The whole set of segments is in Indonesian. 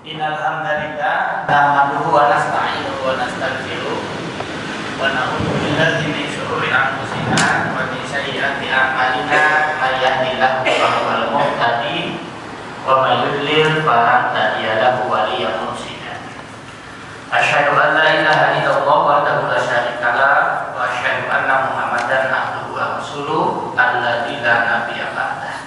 Innal hamdalillah nahmaduhu wa nasta'inuhu wa nastaghfiruh wa na'udzu billahi min shururi anfusina wa min sayyiati a'malina may yahdihillahu fa huwal muhtadi wa may yudlil fala hadiya lahu waliyyan mursyida. Asyhadu an la ilaha illallah wahdahu la syarika lah wa asyhadu anna Muhammadan abduhu wa rasuluh alladzi la nabiyya ba'dah.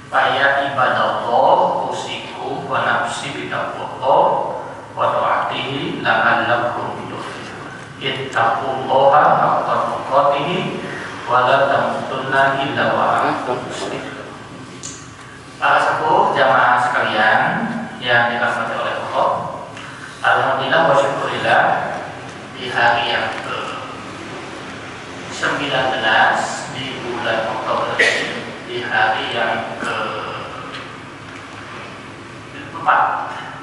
Fa ya ibadallah usiku wa nafsi bitaqwallah wa ta'atihi la'allakum tuflihun. Ittaqullaha haqqa tuqatih wa la tamutunna illa wa antum muslimun. Para sepuh jamaah sekalian yang dirahmati oleh Allah, alhamdulillah wa syukurillah di hari yang ke-19 di bulan Oktober, di hari yang ke-4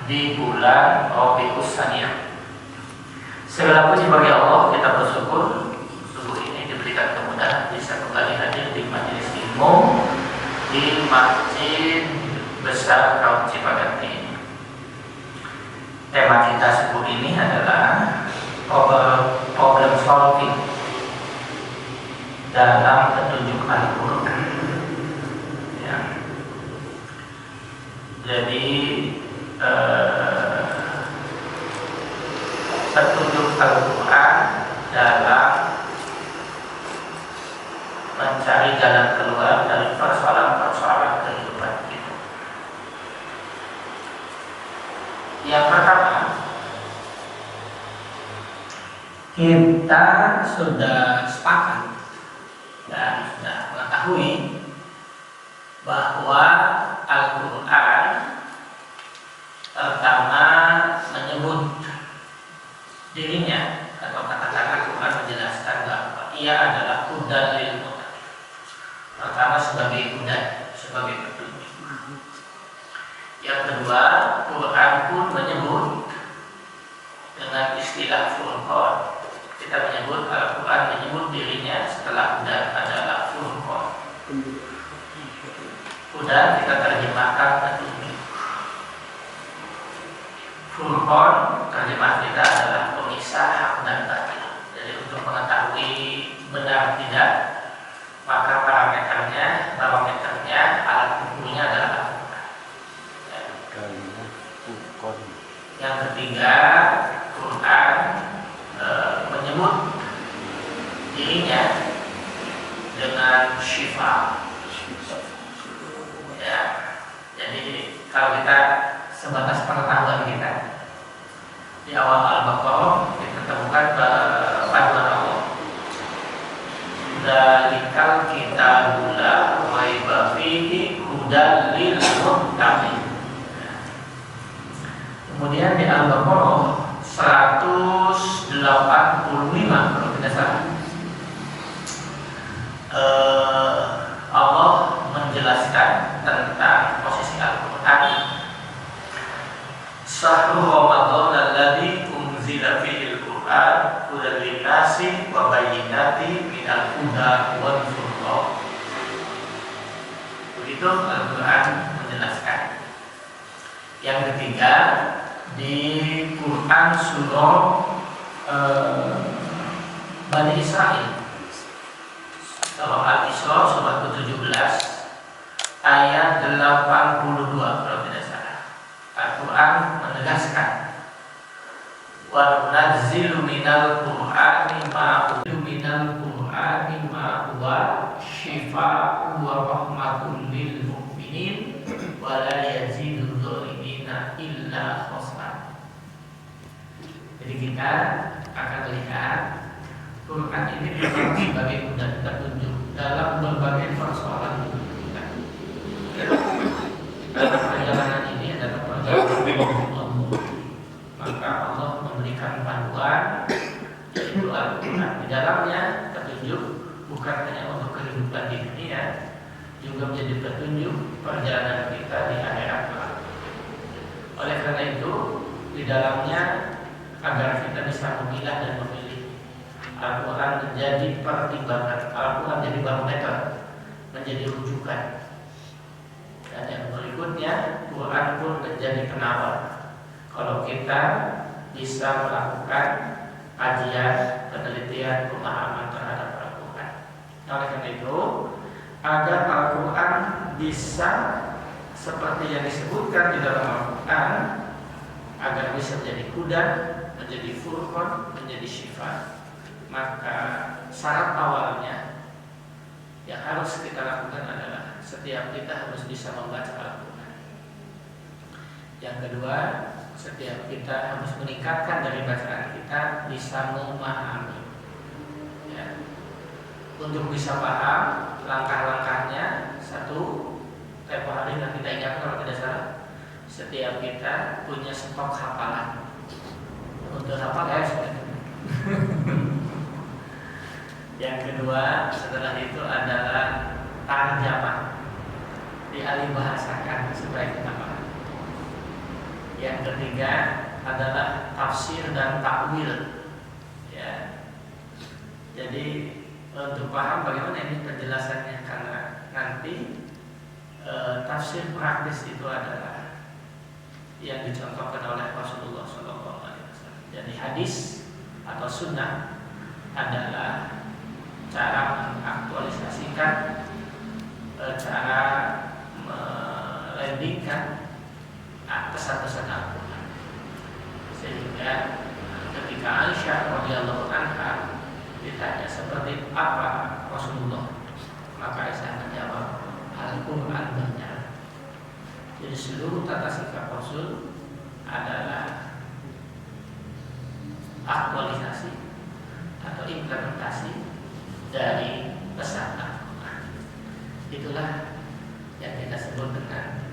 di bulan Rabiul Tsaniyah. Segala puji bagi Allah, kita bersyukur subuh ini diberikan kemudahan bisa kembali hadir di majelis ilmu di Masjid Besar Kaum Cipaganti ini. Tema kita subuh ini adalah problem solving dalam petunjuk Al-Quran. Ya. Jadi petunjuk Al-Quran dalam mencari jalan keluar dari persoalan-persoalan kehidupan kita. Yang pertama, kita sudah sepakat dan sudah mengetahui bahwa Al-Quran pertama menyebut dirinya atau kata-kata Al-Quran menjelaskan bahwa ia adalah hudan lil muttaqin. Pertama sebagai hudan, sebagai petunjuk. Yang kedua, Quran pun menyebut dengan istilah Furqan. Kita menyebut Al-Quran menyebut dirinya setelah hudan adalah Furqan. Hudan kita terjemahkan petunjuk. Furqan terjemah kita adalah pemisah hak dan batil. Jadi untuk mengetahui benar tidak, maka barometernya alat ukurnya adalah Al-Quran. Yang ketiga, Quran menyebut dirinya dengan syifa. Ya, jadi kalau kita sebatas pengetahuan kita di awal Al-Baqarah kita temukan paduan Allah. Dalikal kitabul la raiba fihi hudan lil muttaqin. Kemudian di Al-Baqarah 185 kalau tidak salah, Allah menjelaskan tentang posisi Al-Quran. Syahrul Ramadan alladzi unzila fihi al-Quran hudan lin-nasi wa bayyinatin minal huda wal furqan. Begitu Al-Quran menjelaskan. Yang ketiga, di Quran surah Bani Israil, surah Al-Isra surah ke-17 ayat 82 kalau tidak salah. Al-Quran menegaskan wa nunazzilu minal Qur'ani ma huwa syifaa'un wa rahmatun lil mu'minin wa la yazidu dzalimina illa khasran. Jadi kita akan lihat Quran ini sebagai hudan petunjuk dalam berbagai persoalan hidup kita. Dalam perjalanan ini adalah perjalanan Allah. Maka Allah memberikan panduan yaitu Al-Quran. Di dalamnya petunjuk bukan hanya untuk kehidupan di dunia, juga menjadi petunjuk perjalanan kita di akhirat. Oleh karena itu, di dalamnya agar kita bisa memilah dan memilih, Al-Quran menjadi pertimbangan, Al-Quran menjadi barometer, menjadi rujukan. Dan yang berikutnya, Quran pun menjadi penawar, kalau kita bisa melakukan kajian, penelitian, pemahaman terhadap Al-Quran. Oleh karena itu, agar Al-Quran bisa seperti yang disebutkan di dalam Al-Quran, agar bisa menjadi hudan, menjadi furqan, menjadi syifa, maka syarat awalnya yang harus kita lakukan adalah setiap kita harus bisa membaca Al-Quran. Yang kedua, setiap kita harus meningkatkan dari bacaan kita bisa memahami. Ya. Untuk bisa paham langkah-langkahnya, satu, tempo hari yang kita ingat kalau tidak salah, setiap kita punya stok hafalan. Untuk hafal ya sudah. Yang kedua, setelah itu adalah tarjamah, dialih bahasakan supaya kita paham. Yang ketiga adalah tafsir dan takwil. Ya. Jadi untuk paham bagaimana ini penjelasannya, karena nanti tafsir praktis itu adalah yang dicontohkan oleh Rasulullah SAW. Jadi hadis atau sunnah adalah cara mengaktualisasikan, cara melandingkan pesan-pesan Al-Quran. Sehingga ketika Aisyah radhiyallahu anha ditanya seperti apa Rasulullah, maka Aisyah menjawab Al-Quran banyak. Jadi seluruh tata sikap Rasul adalah aktualisasi atau implementasi dari pesan Al-Quran. Itulah yang kita sebut dengan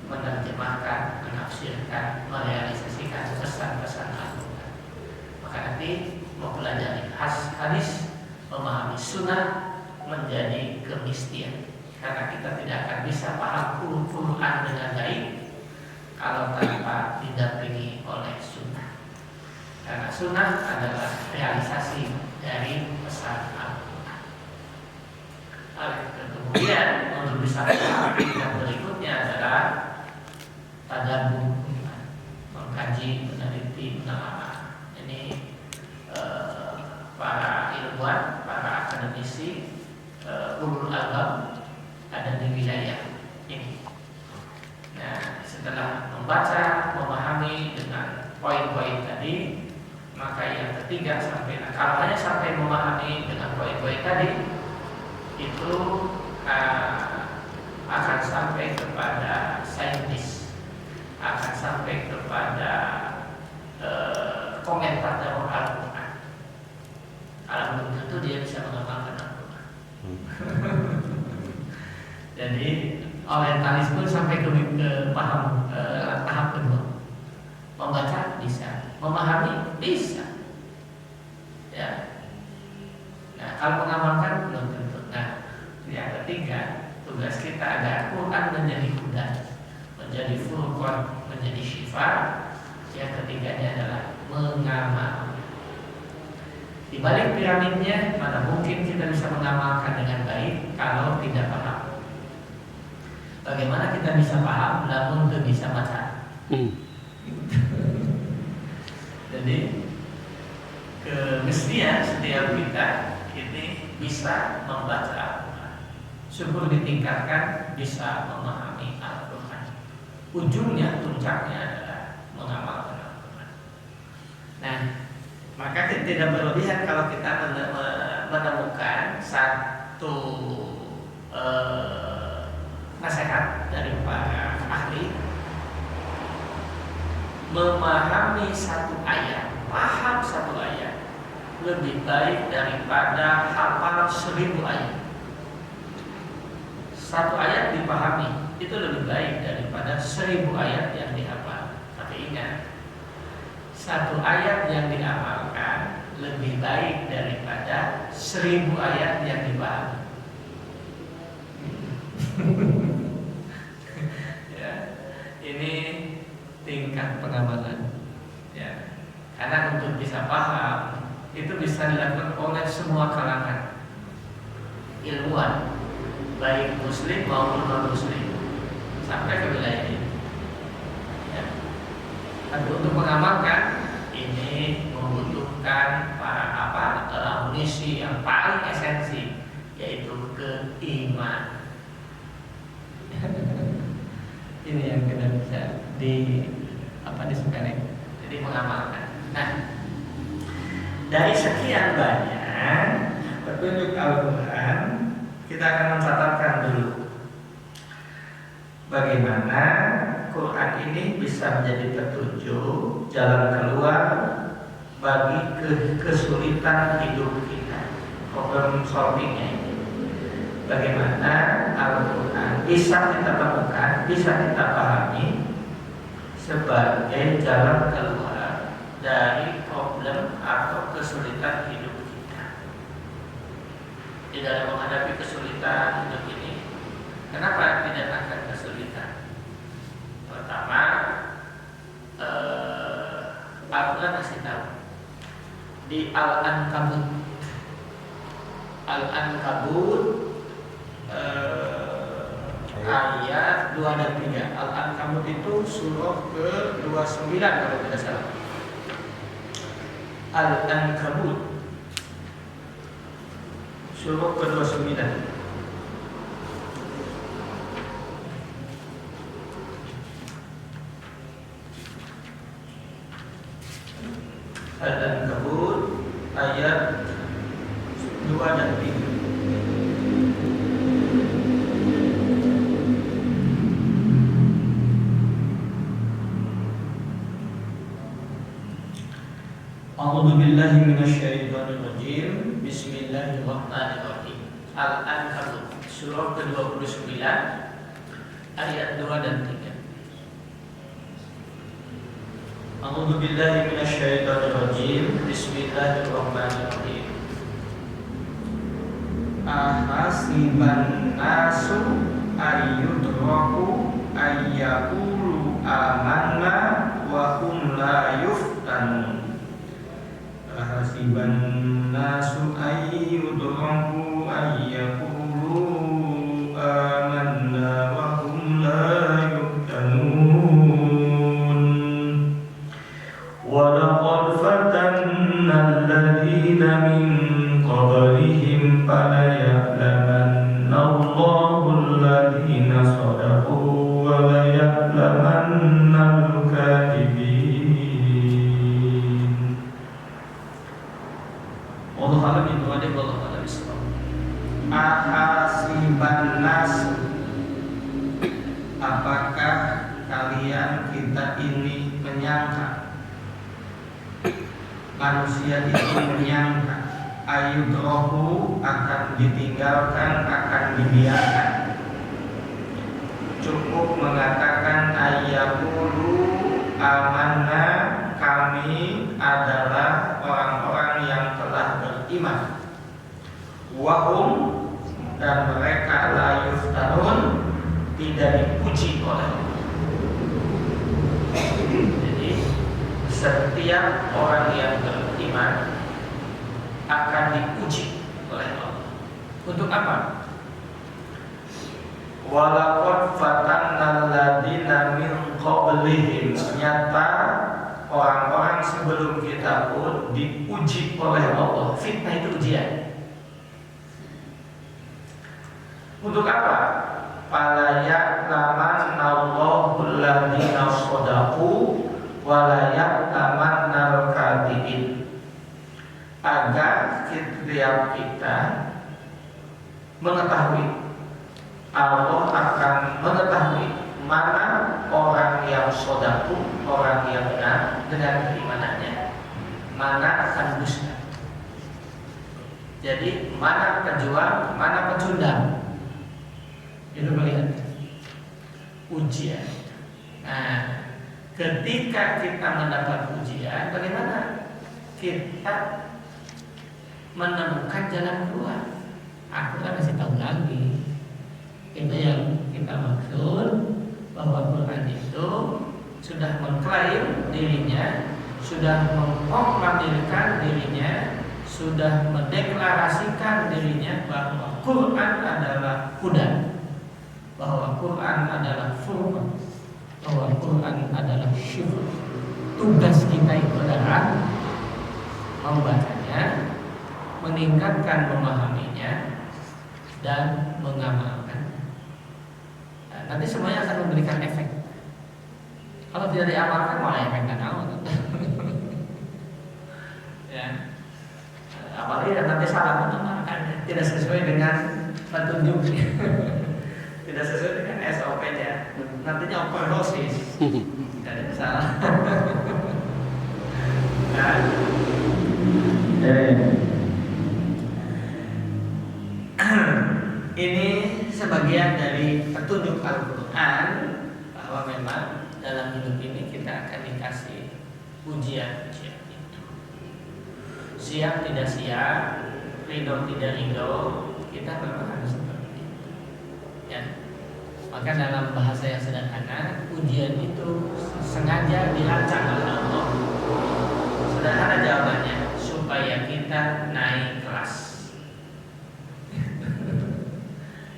menerjemahkan, menafsirkan, merealisasikan pesan-pesan Al-Quran. Maka nanti mempelajari hadis, memahami sunnah menjadi kemistian. Karena kita tidak akan bisa paham Quran dengan baik kalau tanpa didampingi oleh sunnah. Karena sunnah adalah realisasi dari pesan Al-Quran. Kemudian untuk bisa paham yang berikutnya adalah tadabbur, mengkaji, meneliti, menelaah. Ini para ilmuwan, para akademisi, ulul albab ada di wilayah ini. Nah, setelah membaca, memahami dengan poin-poin tadi, maka yang ketiga kalau hanya sampai memahami dengan poin-poin tadi, itu akan sampai kepada saintis, akan sampai kepada komentar dalam Al-Quran. Kalau belum tentu dia bisa mengamalkan Al-Quran. Jadi orientalis pun sampai ke paham tahap kedua. Membaca bisa, memahami bisa. Ya. Nah, kalau mengamalkan belum tentu. Nah, yang ketiga, tugas kita agar Quran menjadi hudan, menjadi furqan, menjadi syifa. Yang ketiganya adalah mengamal. Di balik piramidnya, mana mungkin kita bisa mengamalkan dengan baik kalau tidak paham. Bagaimana kita bisa paham namun tidak bisa baca? Jadi kemestian setiap kita ini bisa membaca Al-Quran. Syukur ditingkatkan bisa memahami Al-Quran. Ujungnya, puncaknya adalah mengamalkan Al-Quran. Nah, maka tidak berlebihan kalau kita menemukan satu nasihat dari para ahli, memahami satu ayat, paham satu ayat lebih baik daripada hafal 1000 ayat. Satu ayat dipahami itu lebih baik daripada 1000 ayat yang dihafal. Tapi ingat, satu ayat yang diamalkan lebih baik daripada 1000 ayat yang dipahami. Ya, ini tingkat pengamalan. Ya, karena untuk bisa paham itu bisa dilakukan oleh semua kalangan ilmuwan, baik muslim maupun non muslim, sampai ke wilayah ini. Ya. Tapi untuk mengamalkan ini membutuhkan amunisi yang paling esensi, yaitu keimanan. Ini yang tidak bisa disepelekan. Jadi mengamalkan. Nah, dari sekian banyak petunjuk Al-Quran, kita akan mencatatkan dulu bagaimana Quran ini bisa menjadi petunjuk jalan keluar bagi kesulitan hidup kita, problem solvingnya ini. Bagaimana Al-Quran bisa kita temukan, bisa kita pahami sebagai jalan keluar dari problem atau kesulitan hidup kita. Di dalam menghadapi kesulitan hidup ini, kenapa tidak akan kesulitan? Pertama, Al-Quran kasih tahu di Al-Ankabut ayat 2 dan 3. Al-Ankabut itu surah ke-29 kalau tidak salah. Al-Ankabut surah ke-29. Al-Ankabut ayat 2 dan 3. A'udzu billahi minasyaitonir rajim. Bismillahirrahmanirrahim. Al-Ankabut surah ke-29 ayat 2 dan 3. A'udzu billahi minasyaitonir rajim. Bismillahirrahmanirrahim. Ahasiban nasu ayyudraku ayyaqulu amanna wa hum la yuftanun. Ahasiban nasu ayyudraku ayyaqulu amanna wa hum la yuftanun. Wa laqad fatanna alladhina min qablihim fala ya'lamanna Allahu alladhina sadaqu wa la ya'lamanna al-kadhibin. Allah alam itu ada Allah pada Islam. Ahasiban nas, apakah kalian kita ini menyangka, manusia itu menyangka ayudrahu akan ditinggalkan, akan dibiarkan, cukup mengatakan ayyaqulu amanna, kami adalah orang-orang yang telah beriman, wahum, dan mereka la yuftanun, tidak dipuji oleh Allah. Jadi setiap orang yang beriman akan diuji oleh Allah. Untuk apa? Walaqad fatanna alladziina min qablihim, nyata orang-orang sebelum kita pun diuji oleh Allah. Fitnah itu ujian. Untuk apa? Fala ya'lamanna Allahu alladziina shadaqu wa la ya'lamanna al-kadhibin, agar setiap kita mengetahui, Allah akan mengetahui mana orang yang sodaku, orang yang benar dengan keimanannya, mana akan dusta. Jadi mana pejuang, mana pecundang. Itu melihat ujian. Nah, ketika kita mendapat ujian, bagaimana kita menemukan jalan keluar? Aku kan kasih tahu lagi. Itu yang kita maksud, bahwa Quran itu sudah mengklaim dirinya, sudah mengproklamirkan dirinya, sudah mendeklarasikan dirinya bahwa Quran adalah hudan, bahwa Quran adalah furqan, bahwa Quran adalah syifah, tugas kita itu adalah membacanya, meningkatkan memahaminya, dan mengamalkannya. Nah, nanti semuanya akan memberikan efek. Kalau tidak diamalkan malah efek nggak tahu. Ya, apalagi nanti salah mengamalkan tidak sesuai dengan petunjuknya, tidak sesuai dengan SOP-nya, nantinya overdosis, tidak ada salah. Nah, ini sebagian dari petunjuk Al-Quran bahwa memang dalam hidup ini kita akan dikasih ujian-ujian itu. Siap tidak siap, ridho tidak ridho, kita memang harus seperti itu. Ya. Maka dalam bahasa yang sederhana, ujian itu sengaja dirancang oleh Allah. Sederhana jawabannya, supaya kita naik kelas.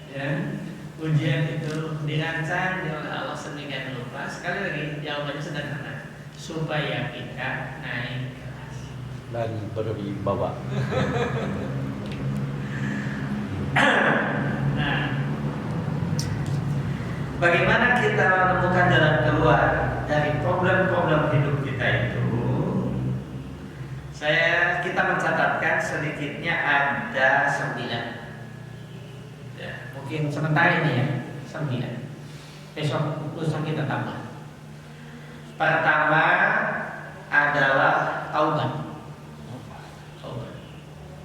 Ya, ujian itu dirancang oleh Allah sedemikian rupa. Sekali lagi jawabannya sederhana, supaya kita naik kelas dan berwibawa. Nah, bagaimana kita menemukan jalan keluar dari problem-problem hidup kita itu? Kita mencatatkan sedikitnya ada 9. Ya, mungkin sementara ini ya 9. Besok lusa kita tambah. Pertama adalah taubat.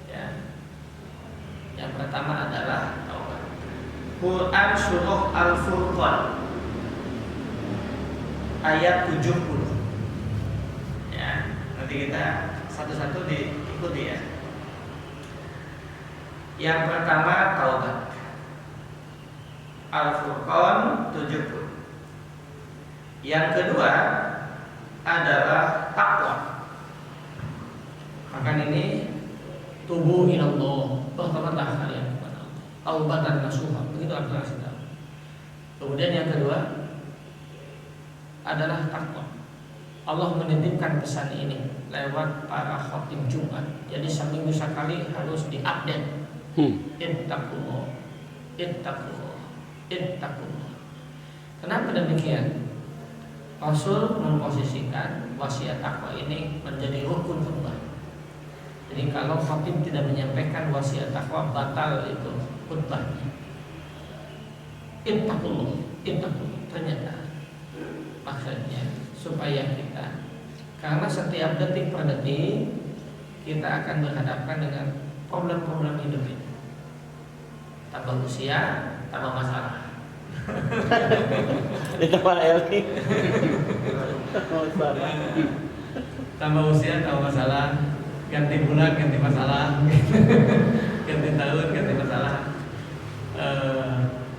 Ya. Yang pertama adalah taubat. Quran surah Al-Furqan ayat 70. Ya, nanti kita satu-satu diikuti ya. Yang pertama taubat. Al-Furqan 70. Yang kedua adalah takwa. Maka ini tubuh ilallah, bertobatlah kalian kepada Allah. Taubatan nasuha, begitu Al-Quran sedang. Kemudian yang kedua adalah takwa. Allah menitipkan pesan ini lewat para khatib Jumat. Jadi seminggu sekali harus diupdate. Ittaqullah, ittaqullah, ittaqullah. Kenapa demikian? Rasul memposisikan wasiat takwa ini menjadi rukun khutbah. Jadi kalau khatib tidak menyampaikan wasiat takwa, batal itu khutbahnya. Ittaqullah, ittaqullah. Ternyata maksudnya supaya kita, karena setiap detik per detik kita akan berhadapan dengan problem-problem hidup ini. Tambah usia, tambah masalah. Ditambah Eli. Tambah usia, tambah masalah. Ganti bulan, ganti masalah. Ganti tahun, ganti masalah.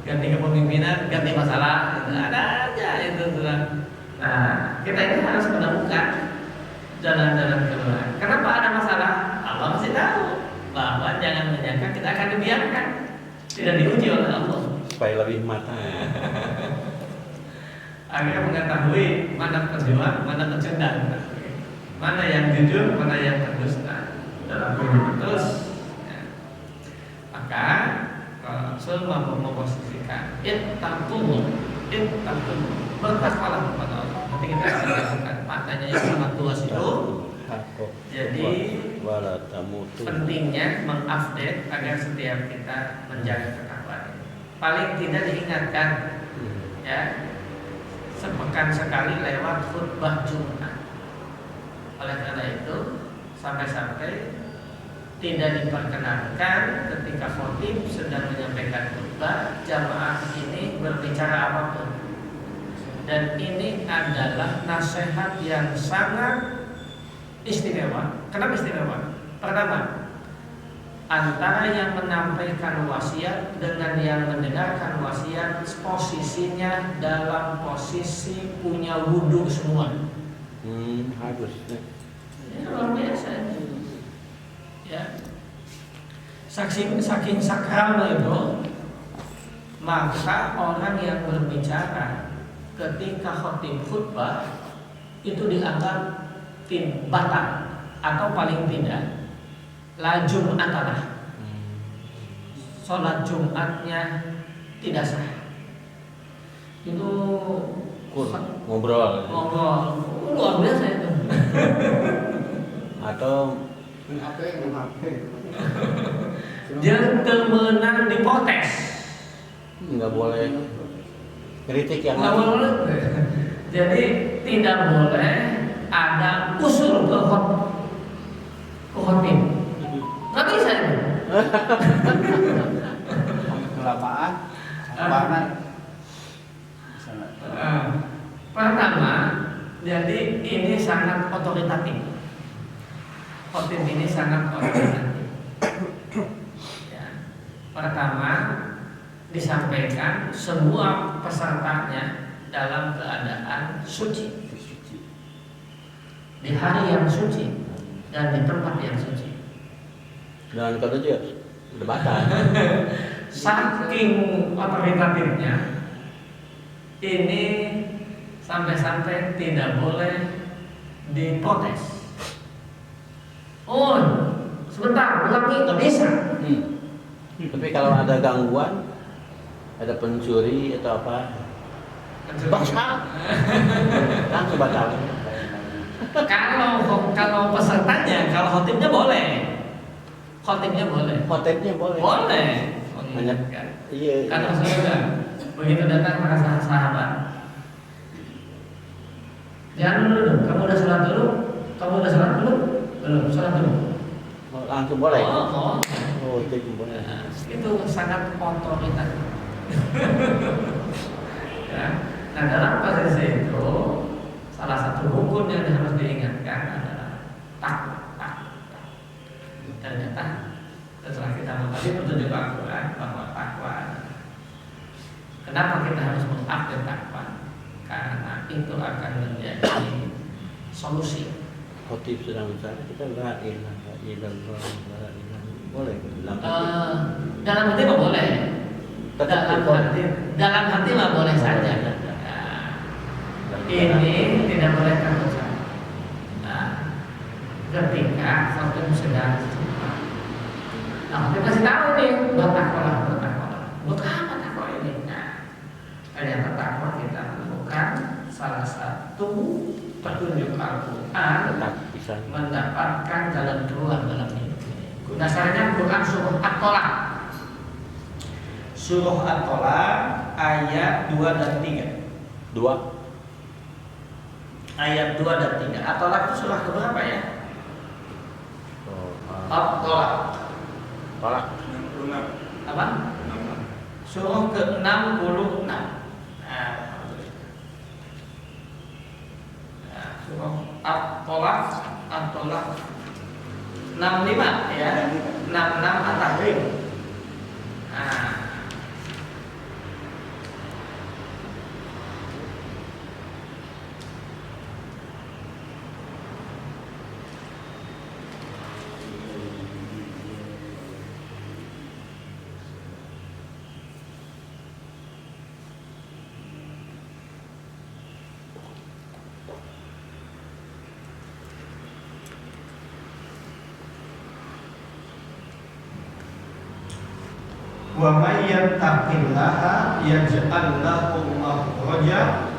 Ganti kepemimpinan, ganti masalah. Ada aja itu sudah. Nah, kita ini harus menemukan jalan-jalan keluar. Kenapa ada masalah? Allah masih tahu bahwa jangan menyangka kita akan dibiarkan, tidak diuji oleh Allah. Supaya lebih matang. Agar mengetahui mana penjual, mana pecundang, mana yang jujur, mana yang berdusta dalam hidup terus. Ya. Maka Rasul memposisikan ittaqullah, bertakwalah kepada Allah. Nanti kita akan lakukan maknanya yang sangat luas itu. Jadi pentingnya mengupdate agar setiap kita menjaga ketakwaan. Paling tidak diingatkan, ya, sepekan sekali lewat khutbah Jumat. Oleh karena itu, sampai-sampai tidak diperkenankan ketika khatib sedang menyampaikan khutbah jamaah ini berbicara apapun. Dan ini adalah nasihat yang sangat istimewa. Kenapa istimewa? Pertama, antara yang menampilkan wasiat dengan yang mendengarkan wasiat posisinya dalam posisi punya wudhu semua. Harus. Ya, luar biasa. Ya. Saking sakralnya itu, maka orang yang berbicara ketika khatib khutbah itu dianggap batal atau paling tidak la Jum'atanah, sholat Jumatnya tidak sah. Itu ngobrol luar biasa itu. atau Jangan temenan diprotes, nggak boleh kritik yang nggak boleh. Jadi tidak boleh ada usul ke khotib. Nggak bisa itu. kelamaan sabaran Pertama, jadi ini sangat otoritatif. Khotib ini sangat otoritatif. Ya. Pertama, disampaikan semua pesertanya dalam keadaan suci, di hari yang suci dan di tempat yang suci. dan kata dia udah batal. Saking otoritatifnya, ini sampai-sampai tidak boleh diprotes. Oh, sebentar, ulangi, nggak bisa. Tapi kalau ada gangguan, ada pencuri atau apa, batal, langsung batal. Kalau pesertanya, kalau khotibnya boleh. Khotibnya boleh. Hotelnya boleh. Boleh. Banyak. Iya. Karena Rasulullah begitu datang para sahabat, jangan dulu, kamu udah sholat dulu, belum sholat dulu. Langsung boleh. Oh. Oh, itu boleh. Itu sangat otoritatif. Ya. Nah, dalam posisi itu salah satu rukun yang harus diingatkan adalah takwa. Ternyata setelah kita mengkaji petunjuk Al-Quran bahwa takwa, kenapa kita harus mengupdate takwa? Karena itu akan menjadi solusi. Khotib sedang bicara, kita la ilaha illallah, la ilaha boleh bilang. Dalam hati mah boleh. Dalam hati mah boleh saja. Ini tidak boleh terucap. Ketika khotib sedang, khotib kasih tahu nih, buat takwa. Buat apa takwa ini? Nah, ternyata takwa kita menemukan salah satu petunjuk Al-Quran mendapatkan jalan keluar dalam hidup ini. Dasarnya Quran surah At-Tolak. Surah At-Tolak ayat 2 dan 3. 2. Ayat 2 dan 3. At-Tolak itu surah keberapa ya? At-Tolak. Tolak. Apa? Surah ke-66. Surah At-Tolak 65 ya. 66 At-Tahrim. Wa may yattaqillaha yaj'al lahu makhraja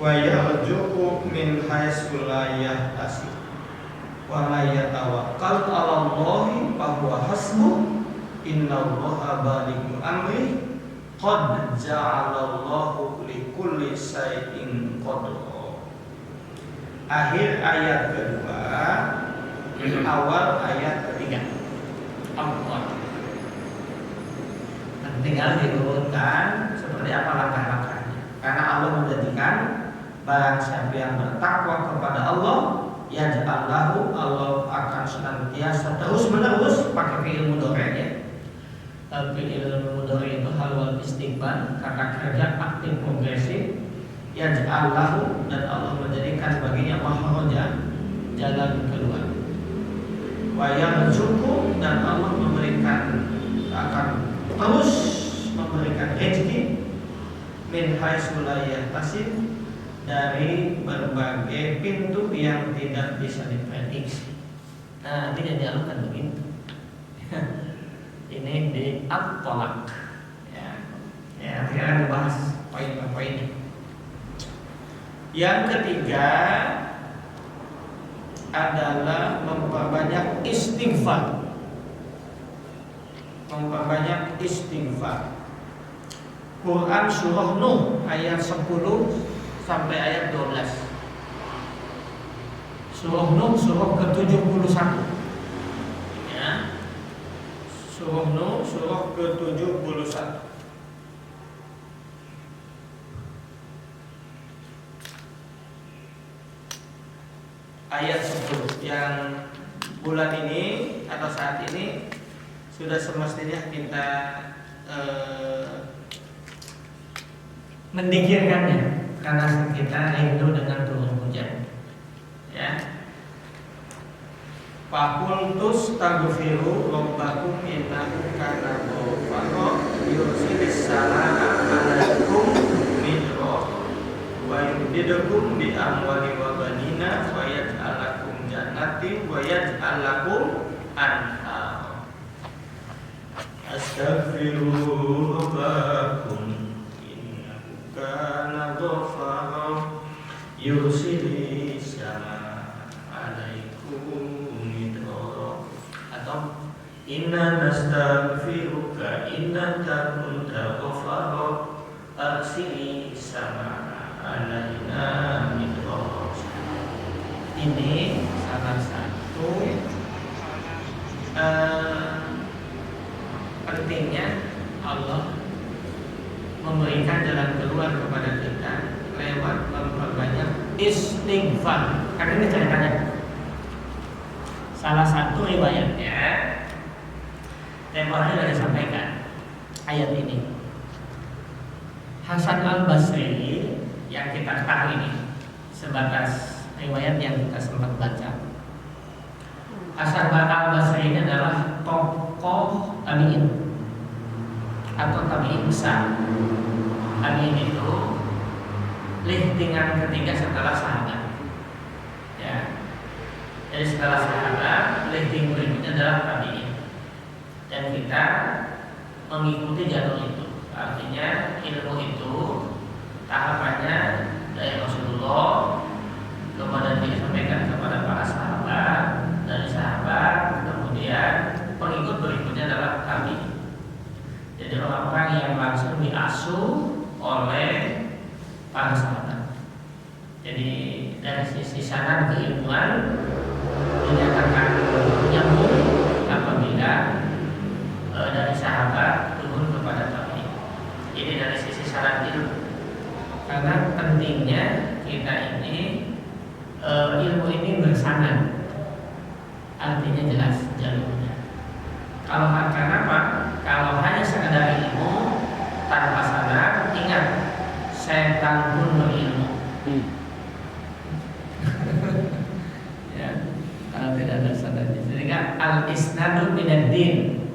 wa yarzuqhu min haitsu la yahtasib wa may yatawakkal 'ala Allahi fa huwa hasbuh innallaha balighu amri qad ja'ala Allahu likulli shay'in qadra. Akhir ayat kedua, awal ayat ketiga. Allah. Tinggal diurutkan seperti apa langkah-langkahnya. Karena Allah menjadikan barang siapa yang bertakwa kepada Allah, yaj'al lahu, Allah akan senantiasa terus-menerus pakai fi'il mudhari ya. Fi'il mudhari itu hal wal istiqbal, kata kerja aktif progresif. Yaj'al lahu, dan Allah menjadikan baginya makhraja, jalan keluar. Wa yarzuqhu, dan Allah memberikan, akan terus memberikan rezeki min haitsu la yahtasib, dari berbagai pintu yang tidak bisa diprediksi. Nah, nanti yang dialurkan begitu. Ini di at-tolak. Ya, nanti akan dibahas poin per poin. Yang ketiga adalah memperbanyak istighfar. Memperbanyak istighfar. Quran surah Nuh ayat 10 sampai ayat 12. Surah Nuh surah ke-71. Ya. Surah Nuh surah ke-71. Ayat 10 yang bulan ini atau saat ini sudah semestinya kita mendikirkannya karena kita rindu dengan turun hujan. Ya. Fakultus taghfiru rabbakum innahu kana ghaffara yursilis salama 'alaikum midrara wa yumdidukum bi amwali wa banina wa yaj'al lakum jannatin wa yaj'al lakum anhar. Astaghfiru rabbakum innahu kana ghaffara yursilis salama 'alaikum midrara. Atau inna nastaghfiruka innaka kunta ghaffara arsilis salama alaina midrara. Ini salah satu pentingnya Allah memberikan jalan keluar kepada kita lewat memperbanyak istighfar. Karena ini ceritanya. Salah satu riwayatnya tempoh hari sudah disampaikan ayat ini. Hasan al-Basri yang kita ketahui ini sebatas riwayat yang kita sempat baca. Hasan al-Basri ini adalah tokoh tabi'in atau tabi'in besar. Tabi'in itu liftingan ketiga setelah sahabat. Ya. Jadi setelah sahabat, lifting berikutnya adalah tabi'in. Dan kita mengikuti jalur itu. Artinya ilmu itu tahapannya dari Rasulullah kemudian disampaikan kepada para sahabat, dari sahabat kemudian pengikut berikutnya adalah tabi'in. Jadi orang-orang yang langsung diasuh oleh para sahabat. Jadi dari sisi sanad keilmuan dinyatakan nyambung apabila dari sahabat turun kepada tabi'in. Ini dari sisi sanad ilmu. Karena pentingnya kita ini ilmu ini bersanad. Artinya jelas jalurnya. Kalau karena apa? Kalau hanya sekedar ilmu tanpa sanad, ingat setan pun berilmu. Ya, kalau tidak ada sanadnya. Jadi kan al-isnadu minad-din,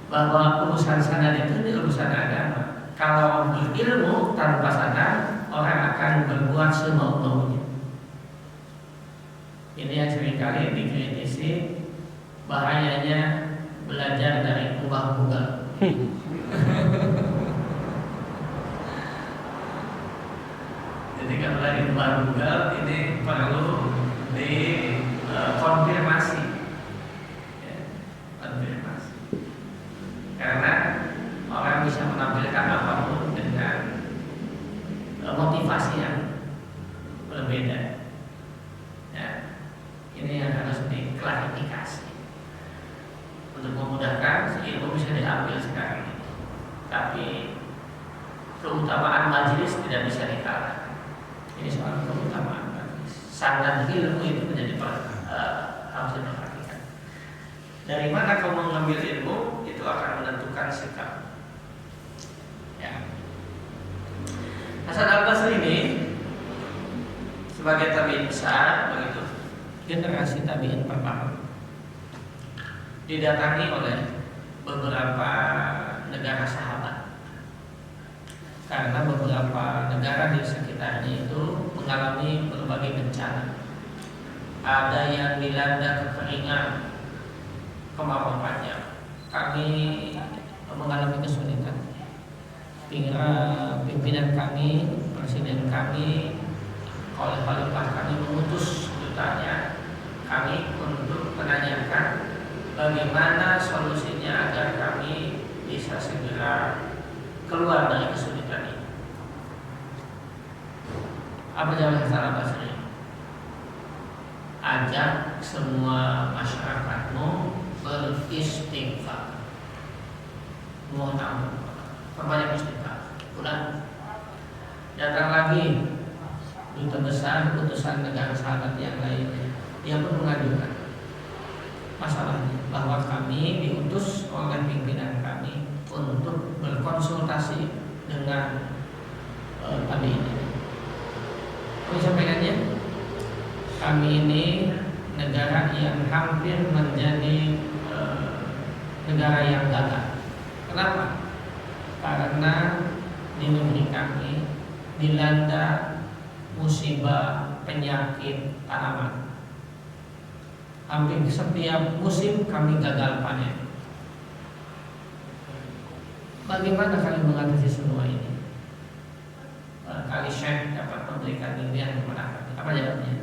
bahwa urusan sanad itu urusan agama. Kalau berilmu tanpa sanad, orang akan berbuat semau-maunya. Ini yang seringkali dikritisi, bahayanya belajar dari kubah Google. Jadi kalau dari kubah Google ini perlu dikonfirmasi, ya, konfirmasi. Karena orang bisa menampilkan apapun dengan motivasi yang berbeda. Ya, ini yang harus diklarifikasi untuk memudahkan ilmu bisa diambil sekarang ini. Tapi keutamaan majelis tidak bisa dikalahkan. Ini soal keutamaan majelis. Sanad ilmu itu menjadi harus diperhatikan. Dari mana kau mengambil ilmu itu akan menentukan sikap. Ya. Hasan al-Basri ini sebagai tabi'in besar, begitu generasi tabi'in pertama, didatangi oleh beberapa negara sahabat karena beberapa negara di sekitarnya itu mengalami berbagai bencana. Ada yang dilanda kekeringan, kemarau panjang. Kami mengalami kesulitan. Pimpinan kami, presiden kami, khalifah kami mengutus dutanya kami untuk menanyakan bagaimana solusinya agar kami bisa segera keluar dari kesulitan ini. Apa jawaban Hasan Al-Basri? Ajak semua masyarakatmu beristighfar, mohon ampun, perbanyak istighfar. Pulang, datang lagi duta besar utusan negara sahabat yang lainnya, dia pun mengajukan masalahnya bahwa kami diutus oleh pimpinan kami untuk berkonsultasi dengan tadi ini. Kami sampaikannya, kami ini negara yang hampir menjadi negara yang gagal. Kenapa? Karena di negeri kami dilanda musibah penyakit tanaman. Hampir setiap musim kami gagal panen. Bagaimana kami mengatasi semua ini? Barangkali Syekh dapat memberikan bimbingan kepada kami. Apa jawabnya?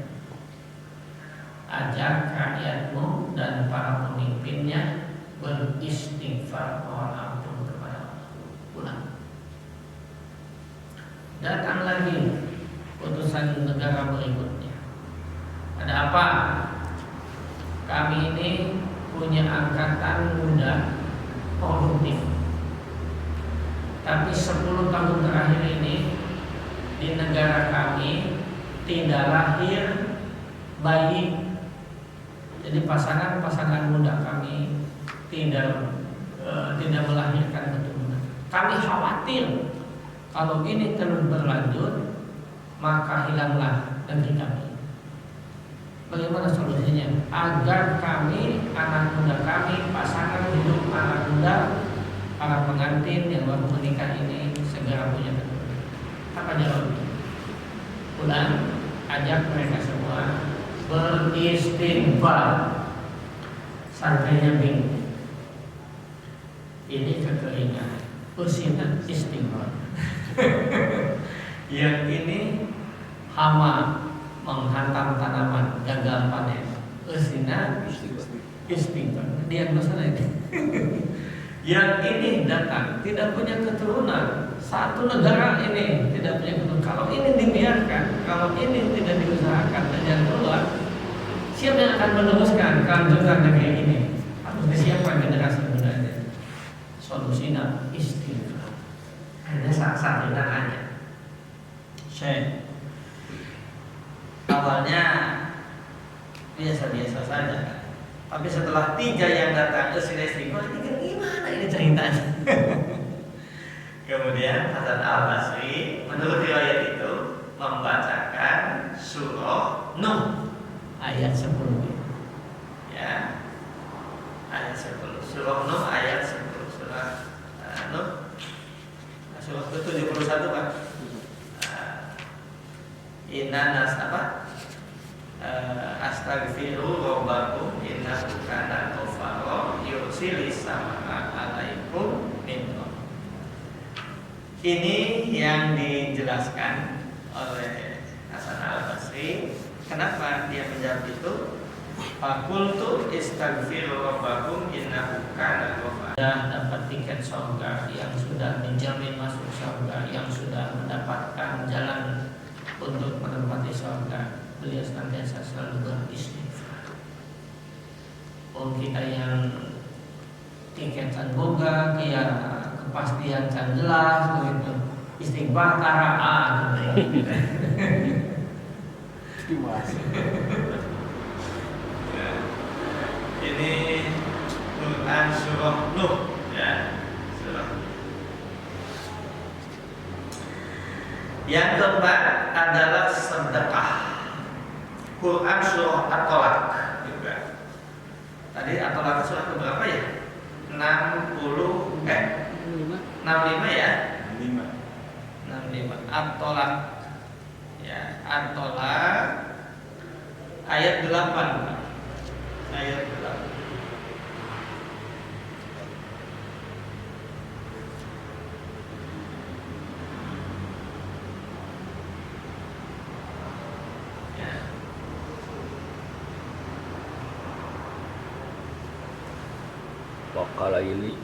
Ajak rakyatmu dan para pemimpinnya beristighfar, mohon ampun kepada Allah. Pulang. Datang lagi utusan negara berikutnya. Ada apa? Kami ini punya angkatan muda produktif, tapi 10 tahun terakhir ini di negara kami tidak lahir bayi. Jadi pasangan muda kami tidak melahirkan keturunan. Kami khawatir kalau ini terus berlanjut maka hilanglah negeri kami. Bagaimana solusinya? Agar kami, anak muda kami, pasangan hidup anak muda, para pengantin yang baru menikah ini segera punya keturunan. Apa jawabnya? Pulang, ajak mereka semua beristighfar. Santainya bingung. Ini kekeringan, usinan istighfar. Yang ini hama menghantam tanaman, gagal panen, usinan istighfar. Diagnosa itu. Yang ini datang tidak punya keturunan. Satu negara ini tidak punya keturunan. Kalau ini dibiarkan, kalau ini tidak diusahakan dan yang keluar, siapa yang akan meneruskan kelanjutan negeri ini? Harus disiapkan generasi mudanya. Solusinya istighfar. Hanya saat hindarannya. Syekh awalnya biasa-biasa saja, tapi setelah 3 yang datang ke istighfar, ini gimana ini ceritanya? Kemudian Hasan Al-Basri menurut riwayat itu membacakan surah Nuh ayat 10. Ya. Ayat 10. Surah Nuh ayat 10. Surah Nuh surah ke-71 Pak. Inna nas apa? Astaghfiru rabbakum innahu kana ghaffara yursilis samaa 'alaikum minhu. Ini yang dijelaskan oleh Hasan Al-Basri. Kenapa dia menjawab itu? Faqultu istaghfiru rabbakum innahu kana ghaffara. Dapat tiket surga, yang sudah dijamin masuk surga, yang sudah mendapatkan jalan untuk menempati surga, beliau senantiasa selalu beristighfar. Kita yang tiket can boga, ya kepastian can jelas begitu. Istighfar taraan. Ini Quran surah Nuh ya. Yang keempat adalah sedekah. Quran surah At-Tolak juga. Tadi At-Tolak surah keberapa ya? 65 ya? 65. At-Tolak Ya, At-Tolak ayat 8. Ayat 8. Ya. Wakalaili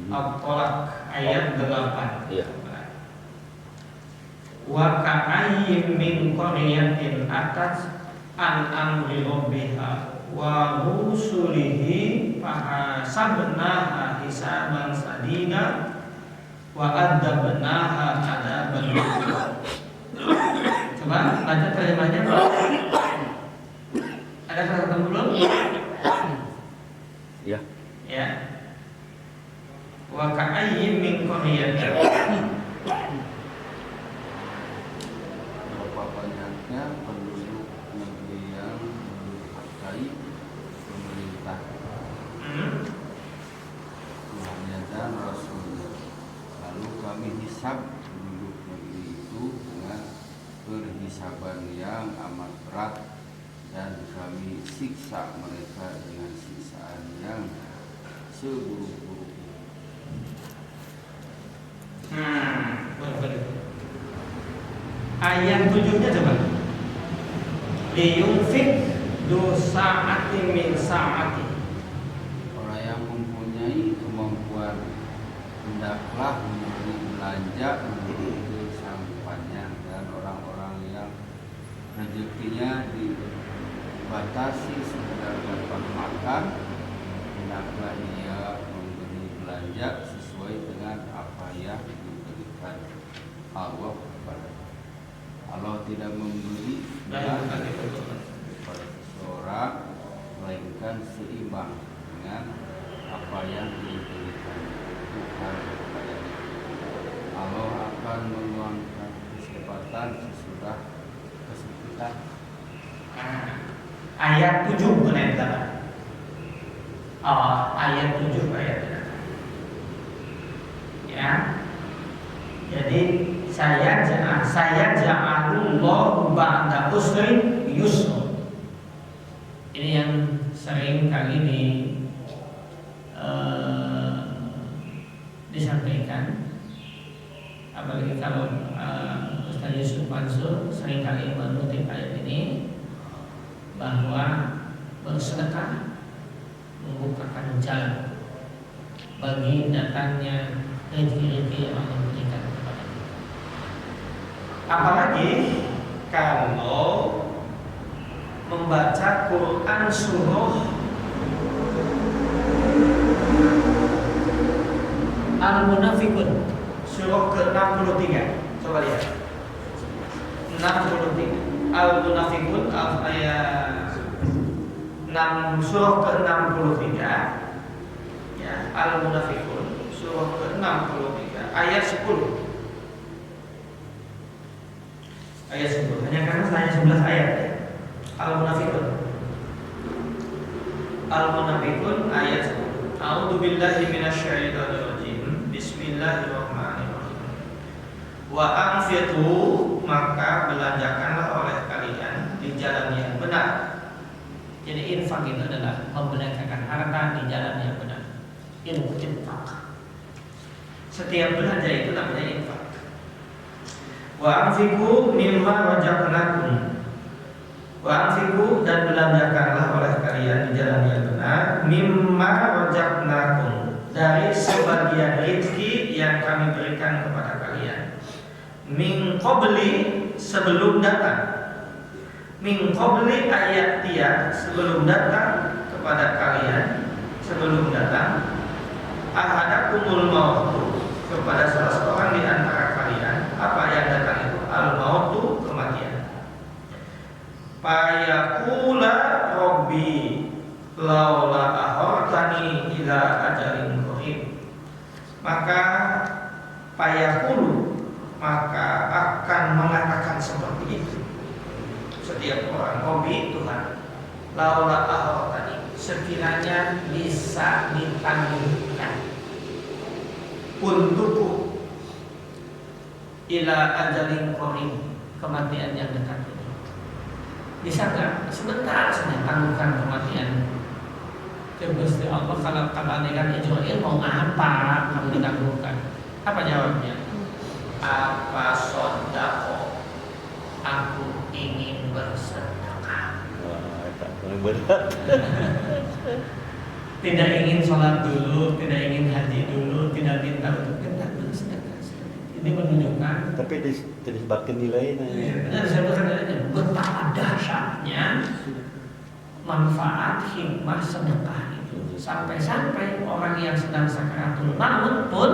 At-Tolak ayat 8. Iya. Wa ka'ayyin min qaryatin atat an amri rabbiha wa rusulihi fahasabnaha hisaban sadida wa adabnaha adaban nukra. Coba baca kalimatnya. Ada kata belum? Ya. Ya. Wa ka'ayyin min qaryatin. Berapa banyaknya penduduk negeri yang mendurhakai pemerintah Tuhannya dan Rasulnya. Lalu kami hisab penduduk negeri itu dengan perhisaban yang amat berat, dan kami siksa mereka dengan siksaan yang seburuk-buruknya. Ayat 7-nya coba. Liyunfik du sa'ati min sa'ati. Orang yang mempunyai kemampuan hendaklah memberi belanja menurut kesanggupannya, dan orang-orang yang rezekinya dibatasi sekedar dapat makan, hendaklah ia memberi belanja sesuai dengan apa yang diberikan Allah kepada. Allah tidak memberi kepada seseorang melainkan seimbang dengan apa yang diberikan Tuhan kepadanya. Allah akan meluangkan kesempatan sesudah kesempitan. Ayat 7 bukan ayat 8. Ayat 7 ayat 8. Ya. Jadi saya ja'alullahu ba'da usrin yusra. Ini yang sering kali disampaikan, apalagi kalau Ustaz Yusuf Mansur sering kali mengutip ayat ini, bahwa bersedekah membukakan jalan bagi datangnya rezeki yang Allah berikan kepada kita. Apalagi kalau membaca Quran surah Al-Munafiqun, surah ke-63. Coba lihat 63 Al-Munafiqun ayat 6, surah ke-63. Ya, Al-Munafiqun surah ke-63 ayat 10. Ayat 10. Hanya karena hanya 11 ayat ya. Al-Munafiqun. Al-Munafiqun ayat 10. A'udzu billahi minasyaitonir rajim. Bismillahirrahmanirrahim. Wa anfiqu, maka belanjakanlah oleh kalian di jalan yang benar. Jadi infak itu adalah membelanjakan harta di jalan yang benar. Infak. Setiap belanja itu namanya infak. Wa anfiqu mimma razaqnakum. Wa anfiqu, dan belanjakanlah oleh kalian di jalan yang benar, mimma razaqnakum, dari sebagian rezeki yang kami berikan kepada kalian. Min qabli, sebelum datang. Min qabli ayat tiya, sebelum datang kepada kalian, sebelum datang ahadakumul maut, kepada salah seorang di antara kalian. Apa yang datang itu? Al-mautu, kematian. Fayaqula rabbi laula akhartani ila ajalin qarib. Maka fayaqulu, maka akan mengatakan seperti itu setiap orang, rabbi, Tuhan, laula akhartani, sekiranya bisa ditangguhkan untukku ila ajalin qarib, kematian yang dekat itu. Bisa nggak sebentar saja tangguhkan kematian? Gusti Allah kalau katakan Israel mau apa kamu ditangguhkan? Apa jawabnya? Apa sodako? Aku ingin bersedekah. Wah, tak paling berat. Tidak ingin sholat dulu, tidak ingin haji dulu, tidak minta untuk kita bersedekah. Ini menunjukkan. Tapi disebabkan nilainya. Benar, saya berkata betapa dahsyatnya manfaat hikmah sedekah itu. Sampai-sampai orang yang sedang sakaratul maut pun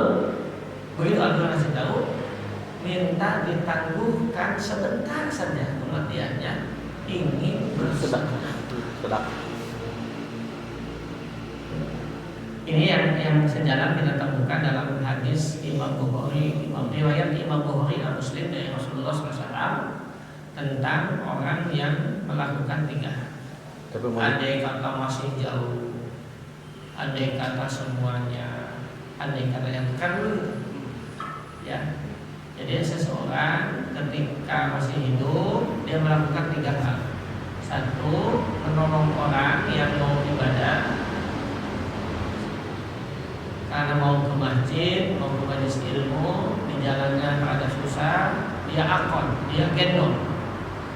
begitu Al-Quran kasih tahu, minta ditangguhkan sebentar saja kematiannya, ingin bersedekah. Ini yang sejalan kita temukan dalam hadis Imam Bukhari, riwayat Imam Bukhari dan Muslim dari Rasulullah SAW tentang orang yang melakukan 3 hal. Andai kata masih jauh, andai kata semuanya, andai kata yang kan, ya. Jadi seseorang ketika masih hidup dia melakukan 3 hal. 1, menolong orang yang mau ibadah, karena mau ke masjid, mau ke majelis ilmu, di jalannya ada susah, dia akon, dia gendong.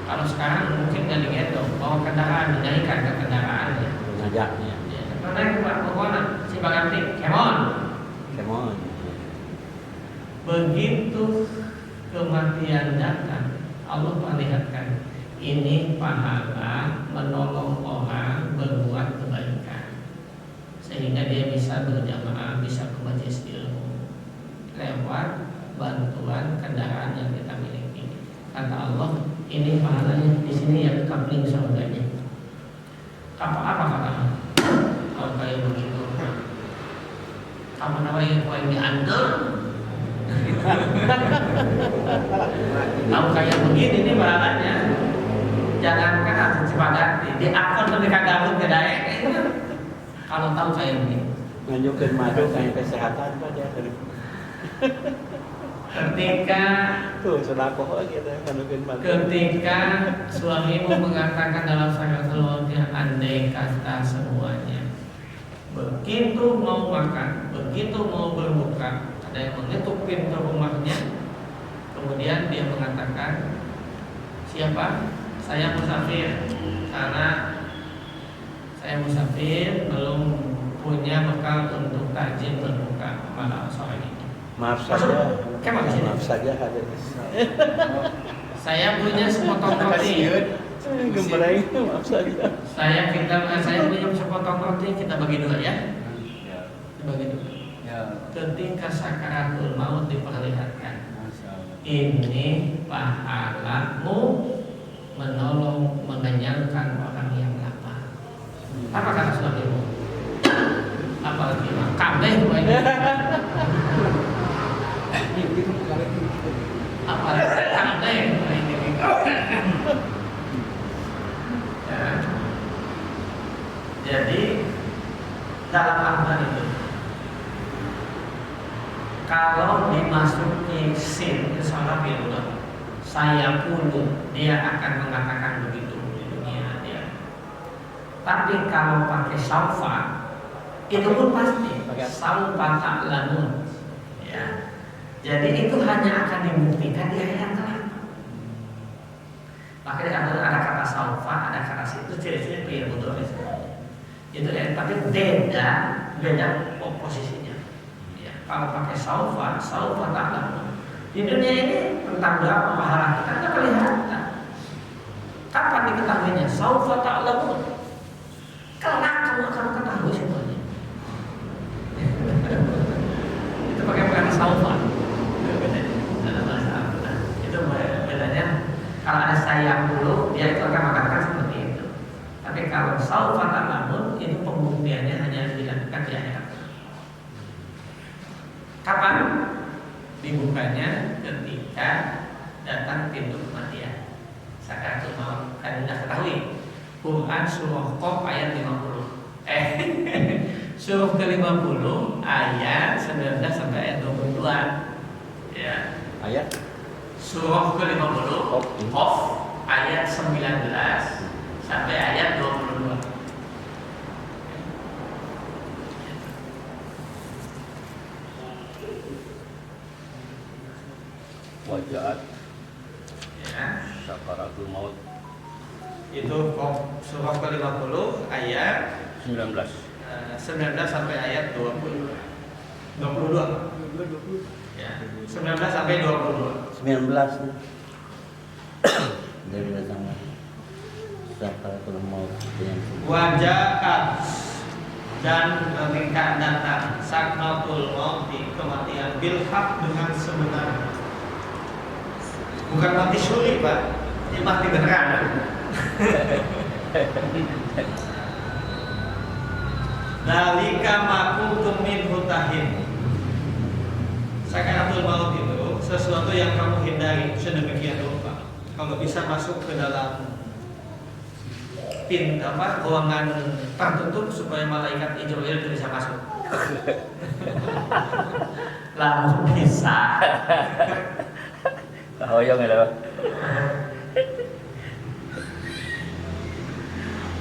Kalau sekarang mungkin nggak digendong, bawa kendaraan, dinaikkan ke kendaraannya. Mengajaknya. Ya, naik ke Pak si Bang Antik, kemon. Begitu kematian datang, Allah perlihatkan ini pahala menolong orang berbuat kebaikan, sehingga dia bisa berjamaah, bisa ke majelis ilmu lewat bantuan kendaraan yang kita miliki. Kata Allah, ini pahalanya di sini yang kapling surganya. Apa kata Allah? Kalau kayak begitu, kamu namanya kau yang diantar. Kalau kayak begini nih pahalanya, jangankan harus cepat ganti, di akun mereka gabung ke daerah itu kan. Kalau tahu kayak begini, nganjukin madu kayak kesehatan pada ketika tuh sedekah lagi ada nganjukin madu. Ketika suamimu mengatakan dalam sakaratul mautnya, andai kata semuanya, begitu mau makan, begitu mau berbuka, ada yang mengetuk pintu rumahnya, kemudian dia mengatakan, siapa? Saya musafir, karena saya musafir belum punya bekal untuk takjil berbuka malam sore ini. Maaf saja. Maaf saja ada. Saya punya sepotong roti. Gembreng, maaf saja. Saya punya sepotong roti, kita bagi 2 ya. Bagi 2. Ya. Ketika sakaratul maut diperlihatkan, ini pahalamu menolong mengenyangkan orang yang lapar. Apa kata suamimu? Apalagi kabeh ini. Apalagi kabeh ini. Ya. Jadi dalam Al-Quran itu, kalau dimasuki sin salah bilang saya puluh, dia akan mengatakan begitu di dunia dia. Tapi kalau pakai saufa, itu pun pasti saufa ta'lamun. Ya. Jadi itu hanya akan dibuktikan di akhirat kelak. Makanya ada kata saufa, ada kata situ, ciri-ciri pilih betul itu ya. Tapi beda posisinya. Ya. Kalau pakai saufa ta'lamun. Di dunia ini tentang berapa pahala kita nggak kelihatan. Kapan diketahuinya? Saufa ta'lamun. Kelak kamu akan ketahui semuanya. Itu pakai kata saufa. Itu bedanya. Kalau ada sayang dulu, dia itu akan mengatakan seperti itu. Tapi kalau saufa ta'lamun, itu pembuktiannya hanya dilakukan di akhirat. Kapan? Dibukanya ketika datang pintu kematian, sakaratul maut. Kan sudah ketahui Quran surah Qaf ayat 50. Surah ke-50 ayat 19 sampai ayat 22. Ya. Ayat surah ke-50 Qaf ayat 19 sampai ayat 22. Wajahat Ya, sakaratul maut itu surah ke-50 ayat 19. 19 sampai ayat 22. Ya, 19 sampai 22. 19 dari sama sakaratul maut yang Wajahat dan ketika datang sakratul maut, kematian bil haq dengan sebenarnya. Bukan mati suri, Pak. Ini mati beneran. Dalika makuntum minhu tahin. Sakaratul maut itu sesuatu yang kamu hindari sedemikian rupa. Kalau bisa masuk ke dalam ruangan tertutup supaya malaikat Israel itu bisa masuk. Lalu bisa. hoyong ya Pak.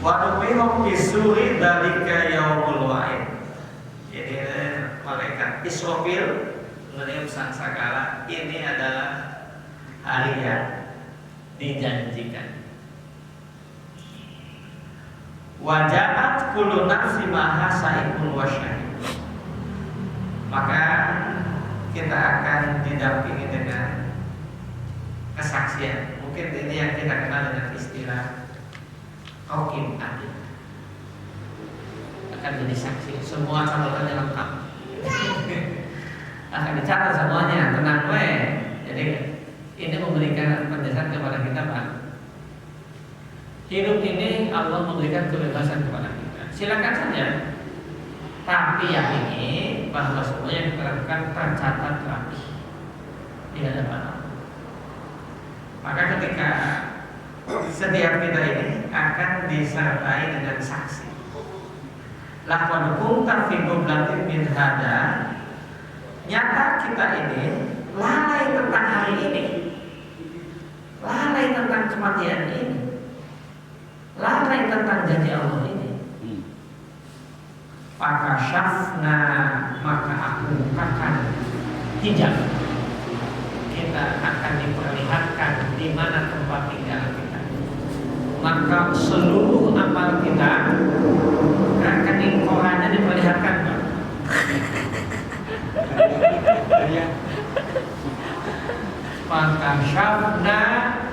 Waduhum bisuri dalika yaumul wa'id. Ini malaikat Israfil meniup sangkakala. Ini adalah hari yang dijanjikan. Wajahat kullu nafsin maha saikun wa syahid. Maka kita akan didampingi dengan kesaksian. Mungkin ini yang kita kenal dengan istilah Hakim adil. Akan jadi saksi. Semua catatannya lengkap. Akan dicatat semuanya. Tenang we. Jadi ini memberikan penjelasan kepada kita, Pak. Hidup ini Allah memberikan kebebasan kepada kita. Silakan saja. Tapi yang ini bahwa semua yang kita lakukan tercatat rapi di hadapan Allah. Maka ketika setiap kita ini akan disertai dengan saksi. Laqad kunta fi qublatin min hada. Nyata kita ini lalai tentang hari ini, lalai tentang kematian ini, lalai tentang janji Allah ini. Maka syafna, maka aku bukakan hijab. Kita akan diperlihatkan di mana tempat tinggal kita. Maka seluruh amal kita rekening korannya diperlihatkan, Pak. Maka syafna,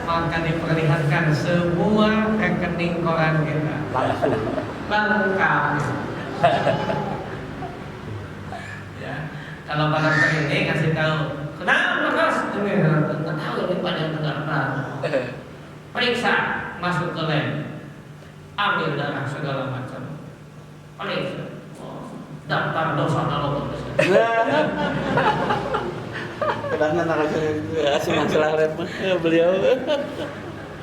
maka diperlihatkan semua rekening koran kita. Lengkap. Ya, kalau barang ini kasih tahu, kenapa Mas? Ini nggak tahu ini pada kenapa. Periksa, masuk ke lab, ambil darah segala macam. Periksa, daftar dosa kalau Kadang anak kasih masalah rem beliau.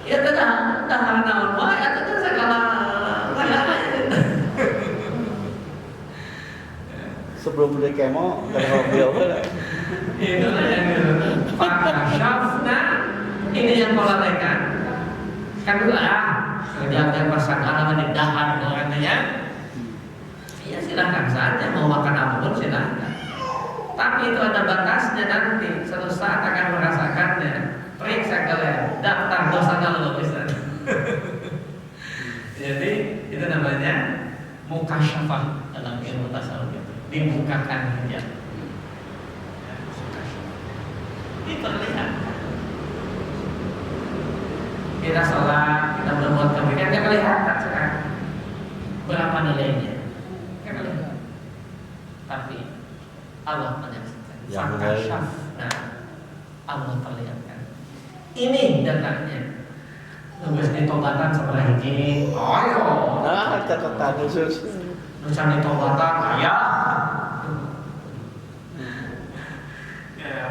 ya tidak naon wae eta segala Sebelum beli kemo dari beliau lah. itulah yang syafna ini yang melalaikan kan dulu jangan pasang alaman di dahan orangnya ya silahkan saja mau makan apapun silahkan, tapi itu ada batasnya. Nanti suatu saat akan merasakannya. Periksa kalian daftar dosa kalau bisa. Jadi itu namanya mukasyafah dalam ilmu tasawuf itu, dibukakan hijab. Diperlihatkan. Kita sholat, kita berbuat kebaikan, nggak kelihatan sekarang berapa nilainya, nggak kelihatan. Tapi Allah menyaksikan. Fakashafna, Allah perlihatkan. Ini datanya. Nulis ditobatan sebelah ini. Ayo. Nah, catatan khusus. Nulis ditobatan, ayah.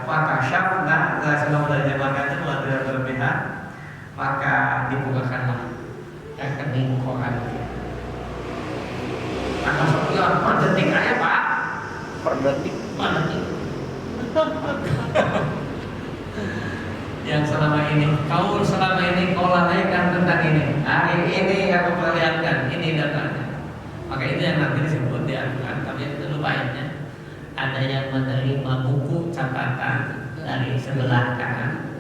Fakashafna, nggak sudah menerjemahkannya tidak berlebihan. Maka dibukakanlah rekening koran. Maka sebulan per detik aja Pak. Per detik. yang selama ini kau lalaikan tentang ini. Hari ini aku perlihatkan ini datanya. Maka itu yang nanti disebut di Al-Quran. Tapi itu lupainnya. Ada yang menerima buku catatan dari sebelah kanan.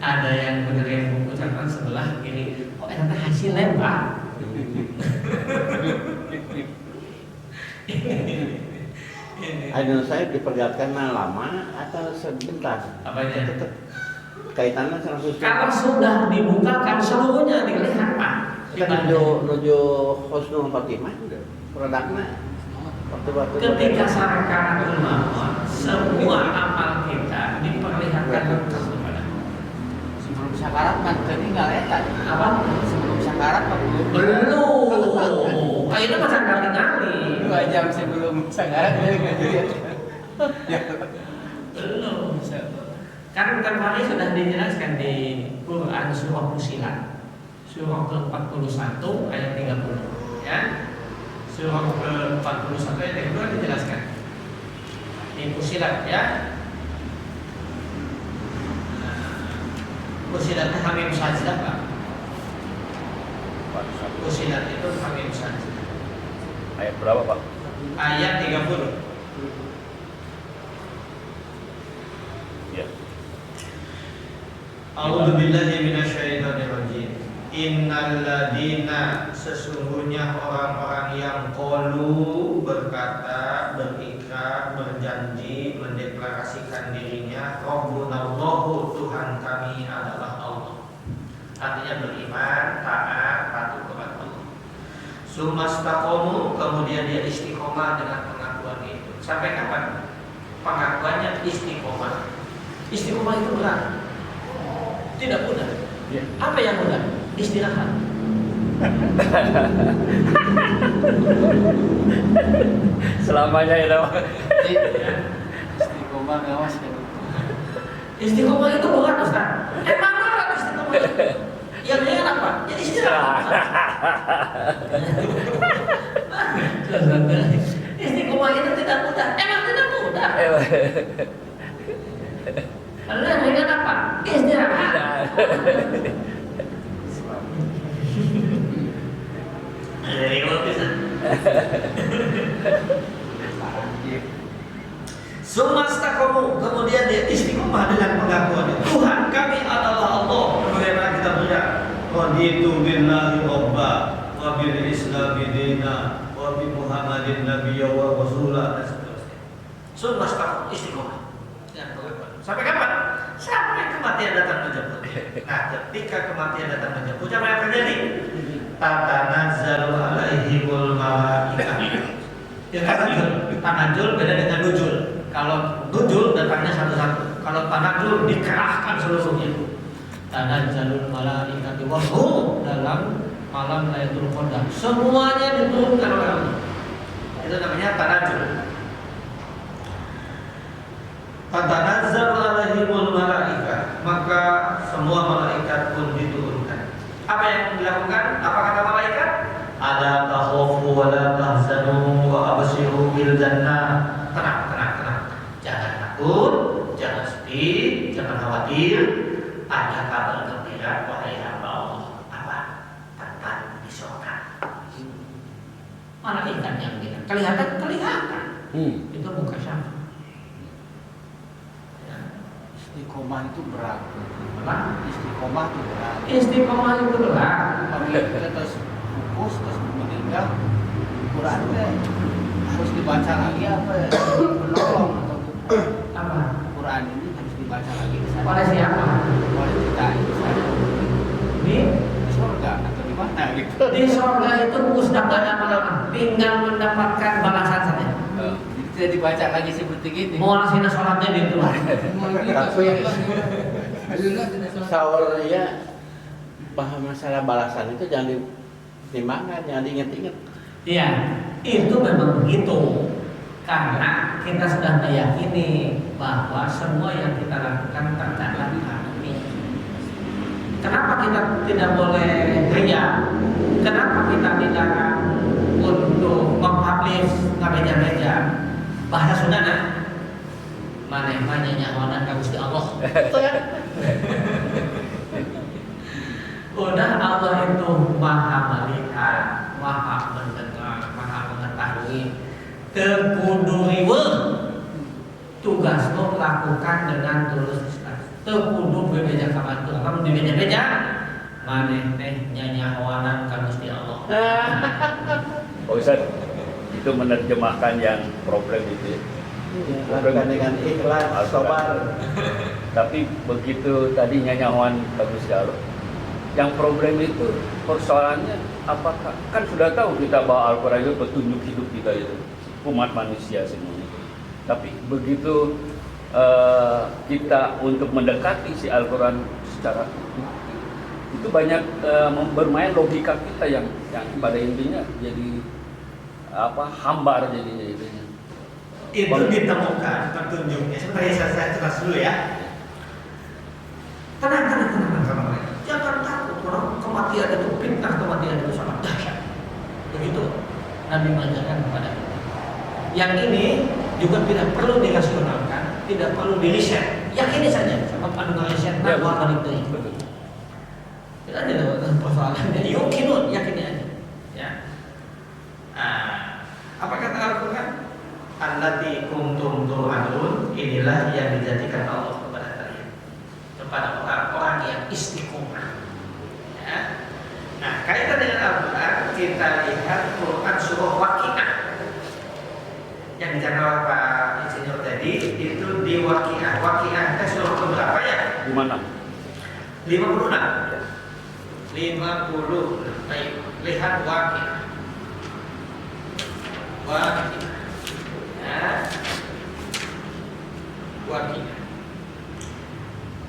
Ada yang menerima buku catatan sebelah kiri. Kok enak hasilnya Pak? Aduh, saya diperlihatkan lama atau sebentar? Apa itu? Kaitannya sama susu. Kalau sudah dibukakan seluruhnya dilihat Pak. Kita menuju Husnul Khotimah produknya. Waktu-waktu Ketika Sarakanatul Maut, semua amal kita diperlihatkan kepada Sebelum sakarat kan tadi nggak letak. apa? Sebelum sakarat kan Belum. Akhirnya macam kali-kali. 2 jam sebelum sakarat dia nggak dilihat. Belum. Kan kemarin sudah dijelaskan di Quran surah Fusilat, surah ke-41 ayat 30, ya. Surah ke-41 ayat 30 dijelaskan di Fusilat, ya. Fusilatnya hamim sajdah Pak. Fusilat itu hamim sajdah. Ayat berapa Pak? Ayat 30. Ya. A'udzu billahi minasyaitonir rajim. Innal ladina, sesungguhnya orang-orang yang qalu, berkata, berikrar, berjanji, mendeklarasikan dirinya Rabbunallahu, Tuhan kami adalah Allah. Artinya beriman, taat, patuh kepada Allah. Sumastaqomu, kemudian dia istiqomah dengan pengakuan itu. Sampai kapan? Pengakuannya istiqomah. Istiqomah itu berat. Tidak mudah. Ya. Apa yang mudah? Istirahat. Selamanya itu. Istiqomah ngawas kan. Istiqomah itu berat Ustaz. Emang berat istiqomah itu? Yang enak apa? Jadi istirahat. Istiqomah itu tidak mudah. Emang tidak mudah. Lalu yang ringan apa? Istirahat. Jadi kalau bisa. Sumastaqomu, kemudian dia istiqomah dengan pengakuan Tuhan kami adalah Allah. Bagaimana kita benar? Raditu billahi rabba wa bil islami dina wa bi Muhammadin nabiyya wa rasula, dan seterusnya. Sumastaqomu, istiqomah dengan pengakuan. Sampai kapan? Sampai kematian datang menjemput. Nah, ketika kematian datang menjemput, apa yang terjadi? Tatanazzalu alaihimul malaikah. Ya, tanazul beda dengan nuzul. Kalau nuzul datangnya satu-satu. Kalau tanazul dikerahkan seluruhnya. Tanazzalul malaikatu wa hum dalam malam Lailatul Qadar. Semuanya diturunkan oleh Allah. Itu namanya tanazul. Tatanazzalu alaihimul malaikah, maka semua malaikat pun diturunkan. Apa yang dilakukan? Apa kata malaikat? Ada takhafu wa la tahzanu wa abshiru bil jannah. Tenang, tenang, tenang. Jangan takut, jangan sedih, jangan khawatir. Ada kabar gembira wahai hamba Allah. Apa? Tempat di surga. Malaikat yang bilang. Kelihatan. Itu bukan siapa. Istiqomah itu berat. Berat. Istiqomah itu berat. Istiqomah itu berat. Kalau kita terus fokus terus meninggal, Quran teh harus dibaca lagi apa ya? Menolong atau Apa? Quran ini harus dibaca lagi di sana. Oleh siapa? Oleh kita di sana. Di Di surga atau di mana gitu. di surga itu sudah gak ada malam, tinggal mendapatkan balasan saja. Jadi tidak dibaca lagi seperti gini. Mau asina sholatnya di itu. Saur ya bahwa masalah balasan itu jangan dipertimbangkan, jangan diingat-ingat. Iya, itu memang begitu. Karena kita sudah meyakini bahwa semua yang kita lakukan tercatat kami. Kenapa kita tidak boleh ria? Kenapa kita dilarang untuk mempublish meja-meja bahasa Sunda? Maneh nyawanan ka Gusti Allah. Itu ya. Udah Allah itu maha melihat, maha mendengar, maha mengetahui. Tekudu riwe tugas lo lakukan dengan tulus ikhlas. Tekudu bebeja ka Tuhan, kamu dibeja-beja maneh teh nyanyahoanan ka Gusti Allah. Oh Ustaz, itu menerjemahkan yang problem itu ya. Lakukan dengan ikhlas, sabar. Tapi begitu tadi nyanyawan bagus ya Allah. Yang problem itu persoalannya apakah kan sudah tahu kita bahwa Al-Quran itu petunjuk hidup kita itu umat manusia semuanya. Tapi begitu kita untuk mendekati si Al-Quran secara itu banyak bermain logika kita yang pada intinya jadi hambar jadinya itunya. Itu ditemukan petunjuknya. Sebenarnya saya jelas dulu ya. Tenang. Jangan takut, orang kematian itu fitnah, kematian itu sangat dahsyat. Begitu Nabi mengajarkan kepada kita. Yang ini juga tidak perlu dirasionalkan, tidak perlu diriset. Yakini saja, sama anu riset nah balik deui. Tidak ada persoalannya. Yukinun, yakini aja. Ya. Apa kata Al-Quran? Allati kuntum tu'adun, inilah yang dijadikan Allah kepada kalian, kepada orang-orang yang istiqomah. Ya. Nah, kaitan dengan Al-Quran, kita lihat Quran surah Waqiah yang dicantumkan Pak Insinyur tadi itu di Waqiah. Waqiah itu surah keberapa ya? 56. 50. Baik, lihat Waqiah. Waqiah.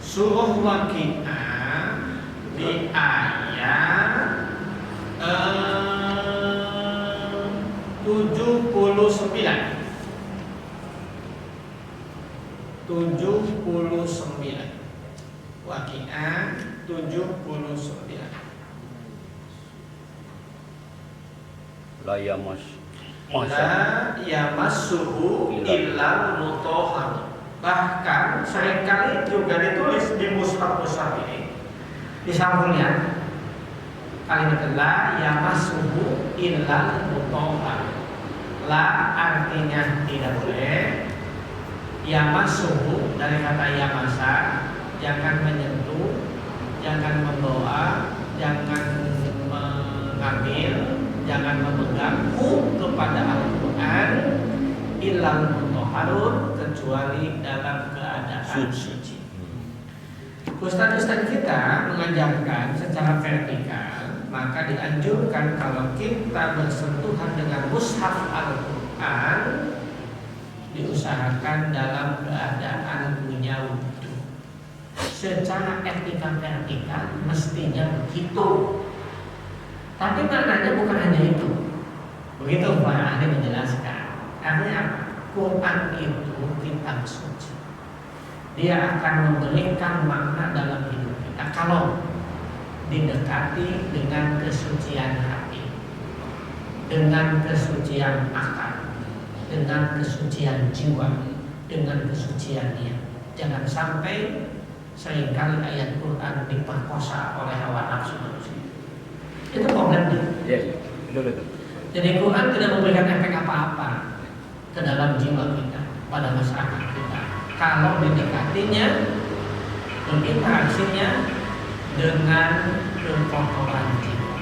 Surah Waqiah di ayat 79. Waqiah 79. La yamassuhu illal mutahharun. Bahkan seringkali juga ditulis di mushaf-mushaf ini di sampulnya kalimat la yamassuhu illal mutahharun. La artinya tidak boleh. Yamassuhu dari kata yamasa, jangan menyentuh, jangan membawa, jangan mengambil, jangan memegang kepada Al-Quran illal mutahharun, kecuali dalam keadaan suci. Ustaz-ustaz kita mengajarkan secara vertikal, maka dianjurkan kalau kita bersentuhan dengan mushaf Al-Quran diusahakan dalam keadaan punya wudu. Secara etika vertikal mestinya begitu. Tapi maknanya bukan hanya itu. Begitu para ahli menjelaskan. Artinya apa? Quran itu kitab suci. Dia akan memberikan makna dalam hidup kita kalau didekati dengan kesucian hati, dengan kesucian akal, dengan kesucian jiwa, dengan kesucian niat. Jangan sampai seringkali ayat Quran diperkosa oleh hawa nafsu manusia. Itu problemnya. Iya, betul. Jadi Quran tidak memberikan efek apa-apa ke dalam jiwa kita, pada masyarakat kita. Kalau didekatinya, berinteraksinya dengan kekotoran jiwa.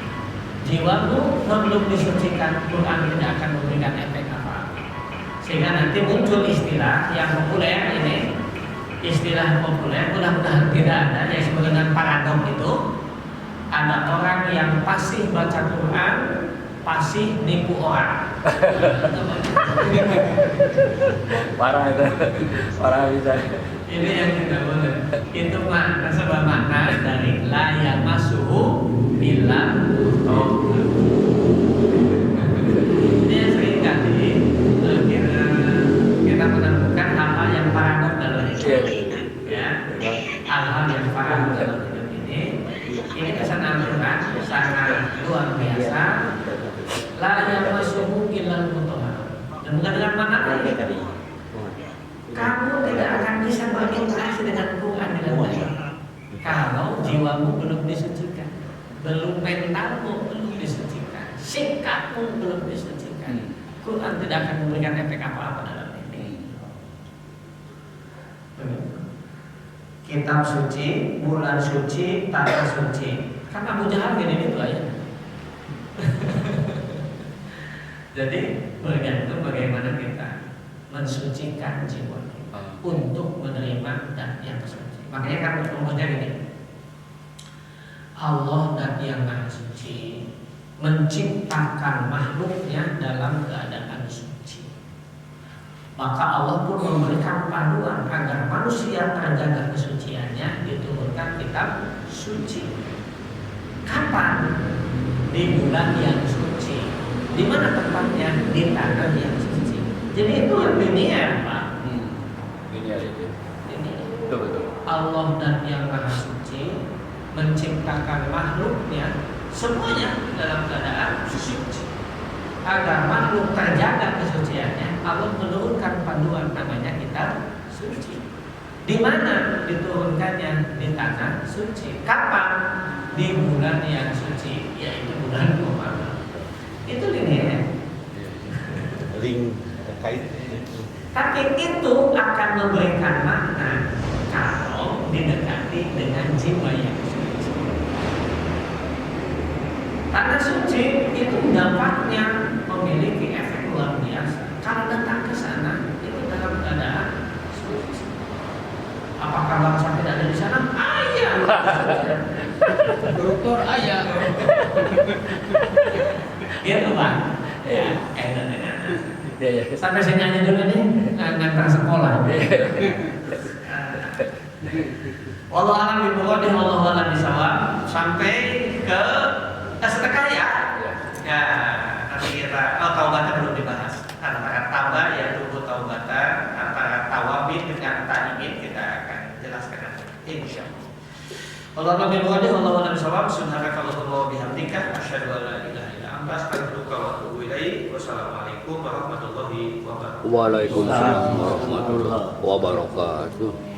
Jiwamu belum disucikan, Quran tidak akan memberikan efek apa-apa. Sehingga nanti muncul istilah yang populer ini, istilah populer mudah-mudahan tidak ada, yang disebut dengan paradok itu. Ada orang yang pasif baca Quran, pasif nipu orang. Parah itu, parah bisa. Ini yang tidak boleh. Itu makna sebab makna dari la yamassuhu illal mutahharun. Ini sering kali kita menemukan hal-hal yang paradok dalam hidup. Ya, hal-hal yang paradok dalam hidup ini. Ini pesan Al-Quran sangat luar biasa. La yamassuhu illal mutahharun. Dan bukan dengan makna ini. Kamu tidak akan bisa berinteraksi dengan Quran dengan baik Kalau jiwamu belum disucikan, belum mentalmu belum disucikan, sikapmu belum disucikan, Quran tidak akan memberikan efek apa-apa dalam ini. Kitab suci, bulan suci, tanah suci. Kan Abu Jahal gini itu aja. Jadi bergantung bagaimana kita mensucikan jiwa kita untuk menerima dan yang suci. Makanya kan rumusnya gini. Allah dan yang Maha Suci menciptakan makhluknya dalam keadaan suci. Maka Allah pun memberikan panduan agar manusia terjaga kesuciannya, diturunkan kitab suci. Kapan? Di bulan yang suci. Di mana tempatnya? Di tanah yang suci. Jadi itu linear, Pak. Linear itu. Ini Betul. Allah dan yang Maha Suci menciptakan makhluknya semuanya dalam keadaan suci. Agar makhluk terjaga kesuciannya, Allah menurunkan panduan namanya kitab suci. Di mana diturunkannya? Di tanah suci. Kapan? Di bulan yang suci, yaitu bulan Ramadan. Itu linear. Link terkait. Tapi itu akan memberikan makna kalau didekati dengan jiwa yang suci. Tanah suci itu dampaknya memiliki efek luar biasa. Kalau datang ke sana itu dalam keadaan suci. Apakah bangsa tidak ada di sana? Ayah. Dokter ayah. Gitu Pak. Ya, Ya. sampai saya nyanyi dulu nih ngantar sekolah. Wallahu a'lam bishawab, wallahu a'lam bishawab. Sampai ke sedekah ya. Ya, nanti kita taubatnya belum dibahas. Antara taubat ya tubuh taubatan, antara tawabin dengan ta'ibin kita akan jelaskan nanti. Insyaallah. Wallahu a'lam bishawab, wallahu a'lam bishawab. Subhanakallahumma wa bihamdika asyhadu an la ilaha illa anta astaghfiruka wa atubu ilaik. Wassalamualaikum warahmatullahi wabarakatuh. Waalaikumsalam warahmatullahi wabarakatuh.